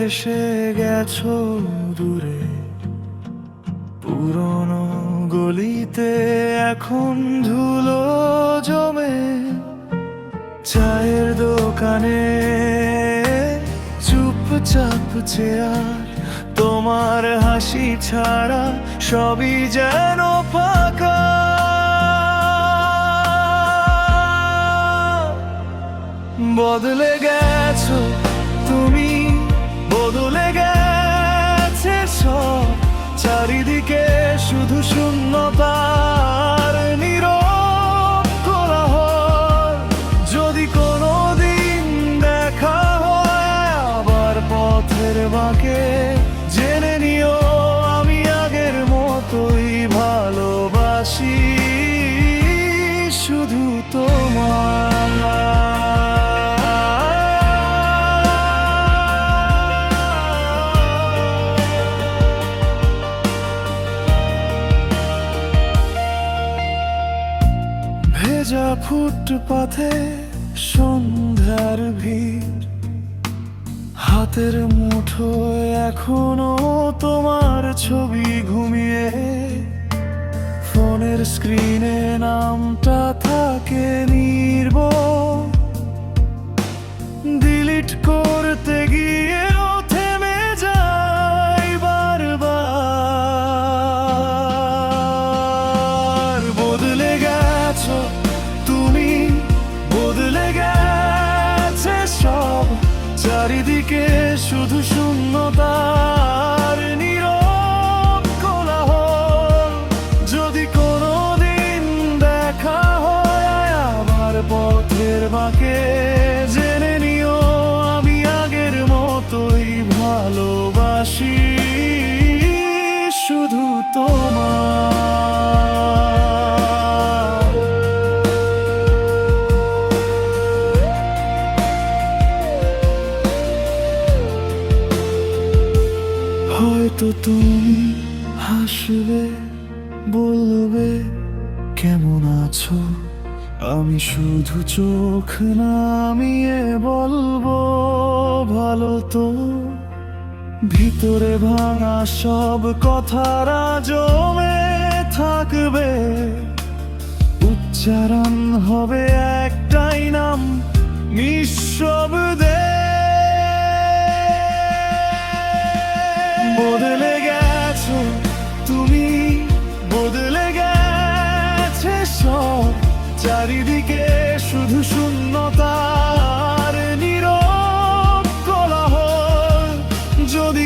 ভেসে গেছো দূরে, পুরনো গলিতে এখন ধুলো জমে। চায়ের দোকানে চুপচাপ চেয়ার, তোমার হাসি ছাড়া সবই যেন ফাঁকা। বদলে গেছো তুমি, বদলে গেছে সব, চারিদিকে শুধু শূন্যতার নীরব কোলাহল। যদি কোনোদিন দেখা হয় আবার পথের বাঁকে, জেনে নিও আমি আগের মতোই ভালোবাসি শুধু তোমার। ভেজা ফুটপাথে সন্ধ্যার ভিড়, হাতের মুঠোয় এখনো তোমার ছবি ঘুমিয়ে। ফোনের স্ক্রিনে নামটা থাকে নির্বোধ, ডিলিট করতে গিয়েও থেমে যাই বারবার। বদলে গেছো তুমি, বদলে গেছে সব, চারিদিকে শুধু শূন্যতার নীরব কোলাহল। যদি কোনোদিন দেখা হয় আবার পথের বাঁকে, জেনে নিও আমি আগের মতোই ভালোবাসি শুধু তোমার। হয়তো তুমি হাসবে, বলবে কেমন আছো, আমি শুধু চোখ নামিয়ে বলবো ভালো তো। ভিতরে ভাঙা সব কথারা জমে থাকবে, উচ্চারণ হবে একটাই নাম, নিঃশব্দে। বদলে গেছো তুমি, বদলে গেছে সব, চারিদিকে শুধু শূন্যতার নীরব কোলাহল। যদি